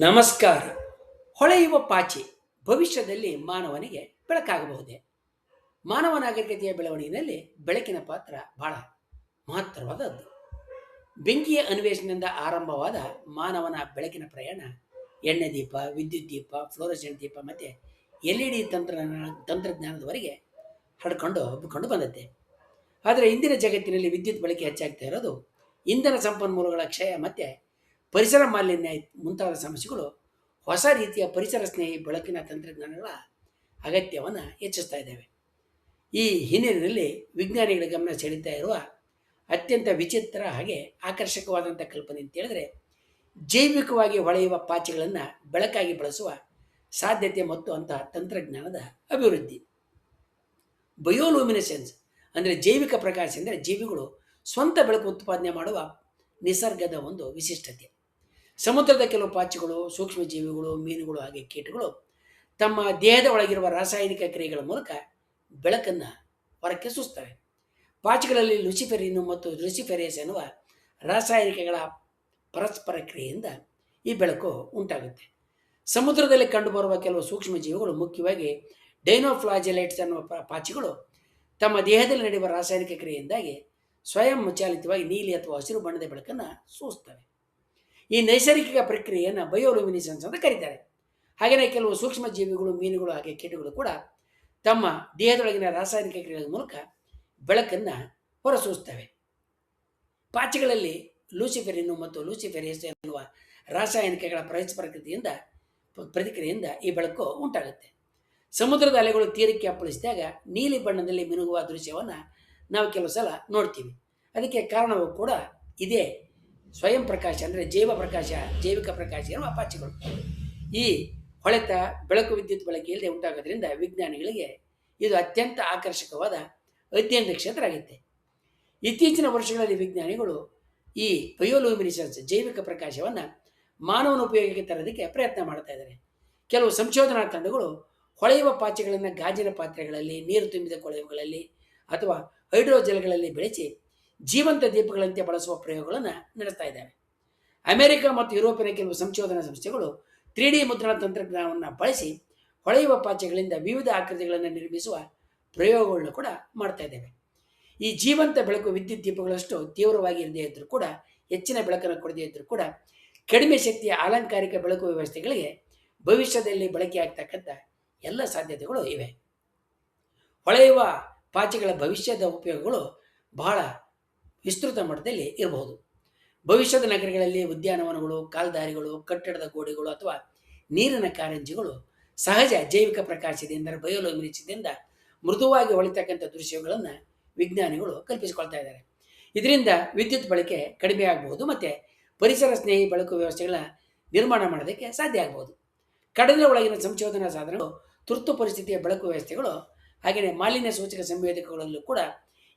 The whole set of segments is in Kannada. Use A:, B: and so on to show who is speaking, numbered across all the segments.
A: ನಮಸ್ಕಾರ. ಹೊಳೆಯುವ ಪಾಚಿ ಭವಿಷ್ಯದಲ್ಲಿ ಮಾನವನಿಗೆ ಬೆಳಕಾಗಬಹುದೇ? ಮಾನವ ನಾಗರಿಕತೆಯ ಬೆಳವಣಿಗೆಯಲ್ಲಿ ಬೆಳಕಿನ ಪಾತ್ರ ಬಹಳ ಮಹತ್ತರವಾದದ್ದು. ಬೆಂಕಿಯ ಅನ್ವೇಷಣೆಯಿಂದ ಆರಂಭವಾದ ಮಾನವನ ಬೆಳಕಿನ ಪ್ರಯಾಣ ಎಣ್ಣೆ ದೀಪ, ವಿದ್ಯುತ್ ದೀಪ, ಫ್ಲೋರಸೆಂಟ್ ದೀಪ ಮತ್ತು LED ತಂತ್ರಜ್ಞಾನದವರೆಗೆ ಹಬ್ಬಿಕೊಂಡು ಬಂದತ್ತೆ. ಆದರೆ ಇಂದಿನ ಜಗತ್ತಿನಲ್ಲಿ ವಿದ್ಯುತ್ ಬಳಕೆ ಹೆಚ್ಚಾಗ್ತಾ ಇರೋದು ಇಂಧನ ಸಂಪನ್ಮೂಲಗಳ ಕ್ಷಯ ಮತ್ತು ಪರಿಸರ ಮಾಲಿನ್ಯ ಮುಂತಾದ ಸಮಸ್ಯೆಗಳು ಹೊಸ ರೀತಿಯ ಪರಿಸರ ಸ್ನೇಹಿ ಬೆಳಕಿನ ತಂತ್ರಜ್ಞಾನಗಳ ಅಗತ್ಯವನ್ನು ಹೆಚ್ಚಿಸ್ತಾ ಇದ್ದಾವೆ. ಈ ಹಿನ್ನೆಲೆಯಲ್ಲಿ ವಿಜ್ಞಾನಿಗಳ ಗಮನ ಸೆಳೀತಾ ಇರುವ ಅತ್ಯಂತ ವಿಚಿತ್ರ ಹಾಗೆ ಆಕರ್ಷಕವಾದಂಥ ಕಲ್ಪನೆ ಅಂತ ಹೇಳಿದ್ರೆ ಜೈವಿಕವಾಗಿ ಹೊಳೆಯುವ ಪಾಚಿಗಳನ್ನು ಬೆಳಕಾಗಿ ಬಳಸುವ ಸಾಧ್ಯತೆ ಮತ್ತು ಅಂತಹ ತಂತ್ರಜ್ಞಾನದ ಅಭಿವೃದ್ಧಿ. ಬಯೋಲೂಮಿನೆಸೆನ್ಸ್ ಅಂದರೆ ಜೈವಿಕ ಪ್ರಕಾಶ ಅಂದರೆ ಜೀವಿಗಳು ಸ್ವಂತ ಬೆಳಕು ಉತ್ಪಾದನೆ ಮಾಡುವ ನಿಸರ್ಗದ ಒಂದು ವಿಶಿಷ್ಟತೆ. ಸಮುದ್ರದ ಕೆಲವು ಪಾಚಿಗಳು, ಸೂಕ್ಷ್ಮ ಜೀವಿಗಳು, ಮೀನುಗಳು ಹಾಗೆ ಕೀಟಗಳು ತಮ್ಮ ದೇಹದ ಒಳಗಿರುವ ರಾಸಾಯನಿಕ ಕ್ರಿಯೆಗಳ ಮೂಲಕ ಬೆಳಕನ್ನು ಹೊರಕ್ಕೆ ಸೂಸ್ತವೆ. ಪಾಚಿಗಳಲ್ಲಿ ಲುಸಿಫೆರಿನ್ ಮತ್ತು ಲುಸಿಫೆರೇಸ್ ಎನ್ನುವ ರಾಸಾಯನಿಕಗಳ ಪರಸ್ಪರ ಕ್ರಿಯೆಯಿಂದ ಈ ಬೆಳಕು ಉಂಟಾಗುತ್ತೆ. ಸಮುದ್ರದಲ್ಲಿ ಕಂಡುಬರುವ ಕೆಲವು ಸೂಕ್ಷ್ಮ ಜೀವಿಗಳು, ಮುಖ್ಯವಾಗಿ ಡೈನೋಫ್ಲಾಜೆಲೈಟ್ಸ್ ಎನ್ನುವ ಪಾಚಿಗಳು ತಮ್ಮ ದೇಹದಲ್ಲಿ ನಡೆಯುವ ರಾಸಾಯನಿಕ ಕ್ರಿಯೆಯಿಂದಾಗಿ ಸ್ವಯಂ ಚಾಲಿತವಾಗಿ ನೀಲಿ ಅಥವಾ ಹಸಿರು ಬಣ್ಣದ ಬೆಳಕನ್ನು ಸೂಸ್ತವೆ. ಈ ನೈಸರ್ಗಿಕ ಪ್ರಕ್ರಿಯೆಯನ್ನು ಬಯೋಲುಮಿನಿಸೆನ್ಸ್ ಅಂತ ಕರೀತಾರೆ. ಹಾಗೆಯೇ ಕೆಲವು ಸೂಕ್ಷ್ಮ ಜೀವಿಗಳು, ಮೀನುಗಳು ಹಾಗೆ ಕೀಟಗಳು ಕೂಡ ತಮ್ಮ ದೇಹದೊಳಗಿನ ರಾಸಾಯನಿಕ ಕ್ರಿಯೆಗಳ ಮೂಲಕ ಬೆಳಕನ್ನು ಹೊರಸೂಸ್ತವೆ. ಪಾಚಿಗಳಲ್ಲಿ ಲೂಸಿಫೆರಿನ್ ಮತ್ತು ಲೂಸಿಫೆರೇಸ್ ಎನ್ನುವ ರಾಸಾಯನಿಕಗಳ ಪರಸ್ಪರ ಪ್ರತಿಕ್ರಿಯೆಯಿಂದ ಈ ಬೆಳಕು ಉಂಟಾಗುತ್ತೆ. ಸಮುದ್ರದ ಅಲೆಗಳು ತೀರಕ್ಕೆ ಅಪ್ಪಳಿಸಿದಾಗ ನೀಲಿ ಬಣ್ಣದಲ್ಲಿ ಮಿನುಗುವ ದೃಶ್ಯವನ್ನು ನಾವು ಕೆಲವು ಸಲ ನೋಡ್ತೀವಿ. ಅದಕ್ಕೆ ಕಾರಣವೂ ಕೂಡ ಇದೇ ಸ್ವಯಂ ಪ್ರಕಾಶ ಅಂದರೆ ಜೈವಿಕ ಪ್ರಕಾಶ ಇರುವ ಪಾಚಿಗಳು. ಈ ಹೊಳೆತ ಬೆಳಕು ವಿದ್ಯುತ್ ಬಳಕೆ ಇಲ್ಲದೆ ಉಂಟಾಗೋದ್ರಿಂದ ವಿಜ್ಞಾನಿಗಳಿಗೆ ಇದು ಅತ್ಯಂತ ಆಕರ್ಷಕವಾದ ಅಧ್ಯಯನದ ಕ್ಷೇತ್ರ ಆಗುತ್ತೆ. ಇತ್ತೀಚಿನ ವರ್ಷಗಳಲ್ಲಿ ವಿಜ್ಞಾನಿಗಳು ಈ ಬಯೋಲೂಮಿನಿಸೆನ್ಸ್ ಜೈವಿಕ ಪ್ರಕಾಶವನ್ನು ಮಾನವನ ಉಪಯೋಗಕ್ಕೆ ತರೋದಕ್ಕೆ ಪ್ರಯತ್ನ ಮಾಡ್ತಾ ಇದ್ದಾರೆ. ಕೆಲವು ಸಂಶೋಧನಾ ತಂಡಗಳು ಹೊಳೆಯುವ ಪಾಚಿಗಳನ್ನು ಗಾಜಿನ ಪಾತ್ರೆಗಳಲ್ಲಿ, ನೀರು ತುಂಬಿದ ಕೊಳವೆಗಳಲ್ಲಿ ಅಥವಾ ಹೈಡ್ರೋಜೆಲ್ಗಳಲ್ಲಿ ಬೆಳೆಸಿ ಜೀವಂತ ದೀಪಗಳಂತೆ ಬಳಸುವ ಪ್ರಯೋಗಗಳನ್ನು ನಡೆಸ್ತಾ ಇದ್ದಾವೆ. ಅಮೆರಿಕ ಮತ್ತು ಯುರೋಪಿನ ಕೆಲವು ಸಂಶೋಧನಾ ಸಂಸ್ಥೆಗಳು 3D ಮುದ್ರಣ ತಂತ್ರಜ್ಞಾನವನ್ನು ಬಳಸಿ ಹೊಳೆಯುವ ಪಾಚಿಗಳಿಂದ ವಿವಿಧ ಆಕೃತಿಗಳನ್ನು ನಿರ್ಮಿಸುವ ಪ್ರಯೋಗಗಳನ್ನು ಕೂಡ ಮಾಡ್ತಾ ಇದ್ದಾವೆ. ಈ ಜೀವಂತ ಬೆಳಕು ವಿದ್ಯುತ್ ದೀಪಗಳಷ್ಟು ತೀವ್ರವಾಗಿ ಇರದೇ ಇದ್ದರೂ ಕೂಡ, ಹೆಚ್ಚಿನ ಬೆಳಕನ್ನು ಕೊಡದೇ ಇದ್ದರೂ ಕೂಡ, ಕಡಿಮೆ ಶಕ್ತಿಯ ಅಲಂಕಾರಿಕ ಬೆಳಕು ವ್ಯವಸ್ಥೆಗಳಿಗೆ ಭವಿಷ್ಯದಲ್ಲಿ ಬಳಕೆ ಆಗ್ತಕ್ಕಂಥ ಎಲ್ಲ ಸಾಧ್ಯತೆಗಳು ಇವೆ. ಹೊಳೆಯುವ ಪಾಚಿಗಳ ಭವಿಷ್ಯದ ಉಪಯೋಗಗಳು ಬಹಳ ವಿಸ್ತೃತ ಮಟ್ಟದಲ್ಲಿ ಇರಬಹುದು. ಭವಿಷ್ಯದ ನಗರಗಳಲ್ಲಿ ಉದ್ಯಾನವನಗಳು, ಕಾಲ್ದಾರಿಗಳು, ಕಟ್ಟಡದ ಗೋಡೆಗಳು ಅಥವಾ ನೀರಿನ ಕಾರಂಜಿಗಳು ಸಹಜ ಜೈವಿಕ ಪ್ರಕಾಶದಿಂದ ಬಯೋಲುಮಿನಿಸೆನ್ಸ್ನಿಂದ ಮೃದುವಾಗಿ ಹೊಳಿತಕ್ಕಂಥ ದೃಶ್ಯಗಳನ್ನು ವಿಜ್ಞಾನಿಗಳು ಕಲ್ಪಿಸಿಕೊಳ್ತಾ ಇದ್ದಾರೆ. ಇದರಿಂದ ವಿದ್ಯುತ್ ಬಳಕೆ ಕಡಿಮೆ ಆಗಬಹುದು ಮತ್ತು ಪರಿಸರ ಸ್ನೇಹಿ ಬೆಳಕು ವ್ಯವಸ್ಥೆಗಳ ನಿರ್ಮಾಣ ಮಾಡೋದಕ್ಕೆ ಸಾಧ್ಯ ಆಗಬಹುದು. ಕಡಲ ಒಳಗಿನ ಸಂಶೋಧನಾ ಸಾಧನಗಳು, ತುರ್ತು ಪರಿಸ್ಥಿತಿಯ ಬೆಳಕು ವ್ಯವಸ್ಥೆಗಳು ಹಾಗೆಯೇ ಮಾಲಿನ್ಯ ಸೂಚಕ ಸಂವೇದಕಗಳಲ್ಲೂ ಕೂಡ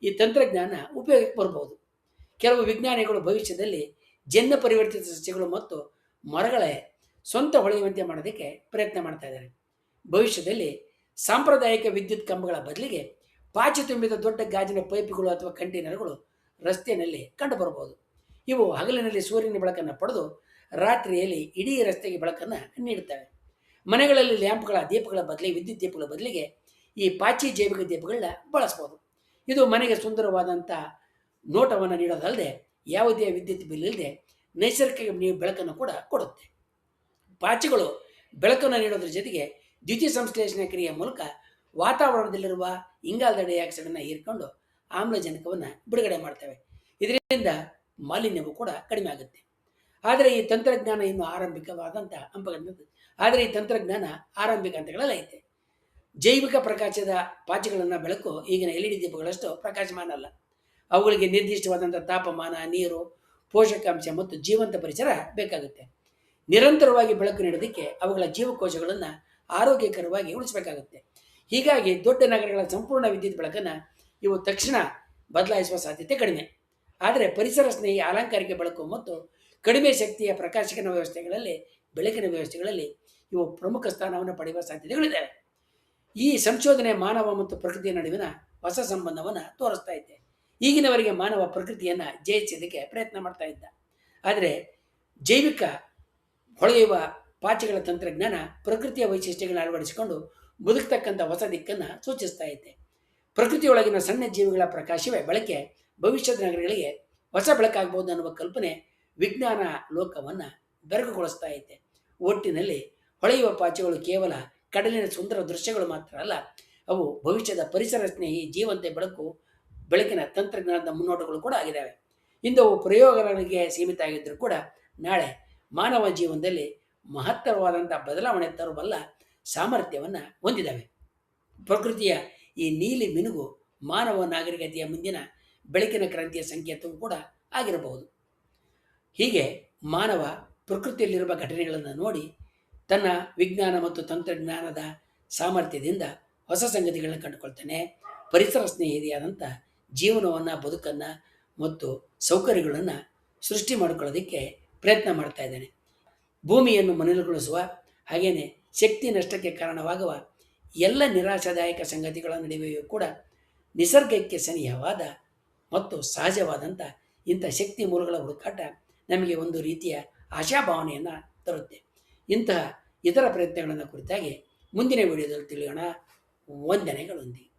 A: ಈ ತಂತ್ರಜ್ಞಾನ ಉಪಯೋಗಕ್ಕೆ ಬರಬಹುದು. ಕೆಲವು ವಿಜ್ಞಾನಿಗಳು ಭವಿಷ್ಯದಲ್ಲಿ ಜನ್ಯ ಪರಿವರ್ತಿತ ಸಸ್ಯಗಳು ಮತ್ತು ಮರಗಳ ಸ್ವಂತ ಹೊಳೆಯುವಂತೆ ಮಾಡೋದಕ್ಕೆ ಪ್ರಯತ್ನ ಮಾಡ್ತಾ ಇದ್ದಾರೆ. ಭವಿಷ್ಯದಲ್ಲಿ ಸಾಂಪ್ರದಾಯಿಕ ವಿದ್ಯುತ್ ಕಂಬಗಳ ಬದಲಿಗೆ ಪಾಚಿ ತುಂಬಿದ ದೊಡ್ಡ ಗಾಜಿನ ಪೈಪ್ಗಳು ಅಥವಾ ಕಂಟೈನರ್ಗಳು ರಸ್ತೆಯಲ್ಲಿ ಕಂಡುಬರಬಹುದು. ಇವು ಹಗಲಿನಲ್ಲಿ ಸೂರ್ಯನ ಬೆಳಕನ್ನು ಪಡೆದು ರಾತ್ರಿಯಲ್ಲಿ ಇಡೀ ರಸ್ತೆಗೆ ಬೆಳಕನ್ನು ನೀಡುತ್ತವೆ. ಮನೆಗಳಲ್ಲಿ ಲ್ಯಾಂಪ್ಗಳ ದೀಪಗಳ ಬದಲಿಗೆ, ವಿದ್ಯುತ್ ದೀಪಗಳ ಬದಲಿಗೆ ಈ ಪಾಚಿ ಜೈವಿಕ ದೀಪಗಳನ್ನ ಬಳಸ್ಬೋದು. ಇದು ಮನೆಗೆ ಸುಂದರವಾದಂಥ ನೋಟವನ್ನು ನೀಡೋದಲ್ಲದೆ ಯಾವುದೇ ವಿದ್ಯುತ್ ಬಿಲ್ ಇಲ್ಲದೆ ನೈಸರ್ಗಿಕ ಬೆಳಕನ್ನು ಕೂಡ ಕೊಡುತ್ತೆ. ಪಾಚಿಗಳು ಬೆಳಕನ್ನು ನೀಡೋದ್ರ ಜೊತೆಗೆ ದ್ಯುತಿ ಸಂಶ್ಲೇಷಣೆ ಕ್ರಿಯೆಯ ಮೂಲಕ ವಾತಾವರಣದಲ್ಲಿರುವ ಇಂಗಾಲದ ಡೈಆಕ್ಸೈಡನ್ನು ಹೀರಿಕೊಂಡು ಆಮ್ಲಜನಕವನ್ನು ಬಿಡುಗಡೆ ಮಾಡ್ತವೆ. ಇದರಿಂದ ಮಾಲಿನ್ಯವು ಕೂಡ ಕಡಿಮೆ ಆಗುತ್ತೆ. ಆದರೆ ಈ ತಂತ್ರಜ್ಞಾನ ಇನ್ನೂ ಆರಂಭಿಕ ಹಂತಗಳಲ್ಲಿ ಐತೆ. ಜೈವಿಕ ಪ್ರಕಾಶದ ಪಾಚಿಗಳನ್ನು ಬೆಳಕು ಈಗಿನ LED ದೀಪಗಳಷ್ಟು ಪ್ರಕಾಶಮಾನ ಅಲ್ಲ. ಅವುಗಳಿಗೆ ನಿರ್ದಿಷ್ಟವಾದಂಥ ತಾಪಮಾನ, ನೀರು, ಪೋಷಕಾಂಶ ಮತ್ತು ಜೀವಂತ ಪರಿಸರ ಬೇಕಾಗುತ್ತೆ. ನಿರಂತರವಾಗಿ ಬೆಳಕು ನೀಡೋದಕ್ಕೆ ಅವುಗಳ ಜೀವಕೋಶಗಳನ್ನು ಆರೋಗ್ಯಕರವಾಗಿ ಉಳಿಸಬೇಕಾಗುತ್ತೆ. ಹೀಗಾಗಿ ದೊಡ್ಡ ನಗರಗಳ ಸಂಪೂರ್ಣ ವಿದ್ಯುತ್ ಬೆಳಕನ್ನು ಇವು ತಕ್ಷಣ ಬದಲಾಯಿಸುವ ಸಾಧ್ಯತೆ ಕಡಿಮೆ. ಆದರೆ ಪರಿಸರ ಸ್ನೇಹಿ ಅಲಂಕಾರಿಕ ಬೆಳಕು ಮತ್ತು ಕಡಿಮೆ ಶಕ್ತಿಯ ಬೆಳಕಿನ ವ್ಯವಸ್ಥೆಗಳಲ್ಲಿ ಇವು ಪ್ರಮುಖ ಸ್ಥಾನವನ್ನು ಪಡೆಯುವ ಸಾಧ್ಯತೆಗಳಿದ್ದಾವೆ. ಈ ಸಂಶೋಧನೆ ಮಾನವ ಮತ್ತು ಪ್ರಕೃತಿಯ ನಡುವಿನ ಹೊಸ ಸಂಬಂಧವನ್ನು ತೋರಿಸ್ತಾ ಇದೆ. ಈಗಿನವರೆಗೆ ಮಾನವ ಪ್ರಕೃತಿಯನ್ನು ಜಯಿಸೋದಕ್ಕೆ ಪ್ರಯತ್ನ ಮಾಡ್ತಾ ಇದ್ದ. ಆದರೆ ಜೈವಿಕ ಹೊಳೆಯುವ ಪಾಚಿಗಳ ತಂತ್ರಜ್ಞಾನ ಪ್ರಕೃತಿಯ ವೈಶಿಷ್ಟ್ಯಗಳನ್ನ ಅಳವಡಿಸಿಕೊಂಡು ಬದುಕತಕ್ಕಂಥ ಹೊಸ ದಿಕ್ಕನ್ನು ಸೂಚಿಸ್ತಾ ಐತೆ. ಪ್ರಕೃತಿಯೊಳಗಿನ ಸಣ್ಣ ಜೀವಿಗಳ ಪ್ರಕಾಶವೇ ಬಳಕೆ ಭವಿಷ್ಯದ ನಗರಗಳಿಗೆ ಹೊಸ ಬೆಳಕಾಗಬಹುದು ಅನ್ನುವ ಕಲ್ಪನೆ ವಿಜ್ಞಾನ ಲೋಕವನ್ನು ಬೆರಗುಗೊಳಿಸ್ತಾ ಐತೆ. ಒಟ್ಟಿನಲ್ಲಿ ಹೊಳೆಯುವ ಪಾಚಿಗಳು ಕೇವಲ ಕಡಲಿನ ಸುಂದರ ದೃಶ್ಯಗಳು ಮಾತ್ರ ಅಲ್ಲ, ಅವು ಭವಿಷ್ಯದ ಪರಿಸರ ಸ್ನೇಹಿ ಜೀವಂತ ಬೆಳಕಿನ ತಂತ್ರಜ್ಞಾನದ ಮುನ್ನೋಟಗಳು ಕೂಡ ಆಗಿದ್ದಾವೆ. ಇಂದು ಅವು ಪ್ರಯೋಗಗಳಿಗೆ ಸೀಮಿತ ಆಗಿದ್ದರೂ ಕೂಡ ನಾಳೆ ಮಾನವ ಜೀವನದಲ್ಲಿ ಮಹತ್ತರವಾದಂಥ ಬದಲಾವಣೆ ತರಬಲ್ಲ ಸಾಮರ್ಥ್ಯವನ್ನು ಹೊಂದಿದ್ದಾವೆ. ಪ್ರಕೃತಿಯ ಈ ನೀಲಿ ಮಿನುಗು ಮಾನವ ನಾಗರಿಕತೆಯ ಮುಂದಿನ ಬೆಳಕಿನ ಕ್ರಾಂತಿಯ ಸಂಕೇತವೂ ಕೂಡ ಆಗಿರಬಹುದು. ಹೀಗೆ ಮಾನವ ಪ್ರಕೃತಿಯಲ್ಲಿರುವ ಘಟನೆಗಳನ್ನು ನೋಡಿ ತನ್ನ ವಿಜ್ಞಾನ ಮತ್ತು ತಂತ್ರಜ್ಞಾನದ ಸಾಮರ್ಥ್ಯದಿಂದ ಹೊಸ ಸಂಗತಿಗಳನ್ನ ಕಂಡುಕೊಳ್ತಾನೆ. ಪರಿಸರ ಸ್ನೇಹಿಯಾದಂಥ ಜೀವನವನ್ನು, ಬದುಕನ್ನು ಮತ್ತು ಸೌಕರ್ಯಗಳನ್ನು ಸೃಷ್ಟಿ ಮಾಡಿಕೊಳ್ಳೋದಕ್ಕೆ ಪ್ರಯತ್ನ ಮಾಡ್ತಾ ಇದ್ದಾನೆ. ಭೂಮಿಯನ್ನು ಮಲಿನಗೊಳಿಸುವ ಹಾಗೆಯೇ ಶಕ್ತಿ ನಷ್ಟಕ್ಕೆ ಕಾರಣವಾಗುವ ಎಲ್ಲ ನಿರಾಶಾದಾಯಕ ಸಂಗತಿಗಳ ನಡುವೆಯೂ ಕೂಡ ನಿಸರ್ಗಕ್ಕೆ ಸನಿಹವಾದ ಮತ್ತು ಸಹಜವಾದಂಥ ಇಂಥ ಶಕ್ತಿ ಮೂಲಗಳ ಹುಡುಕಾಟ ನಮಗೆ ಒಂದು ರೀತಿಯ ಆಶಾಭಾವನೆಯನ್ನು ತರುತ್ತೆ. ಇಂತಹ ಇತರ ಪ್ರಯತ್ನಗಳನ್ನು ಕುರಿತಾಗಿ ಮುಂದಿನ ವಿಡಿಯೋದಲ್ಲಿ ತಿಳಿಯೋಣ. ವಂದನೆಗಳೊಂದಿಗೆ.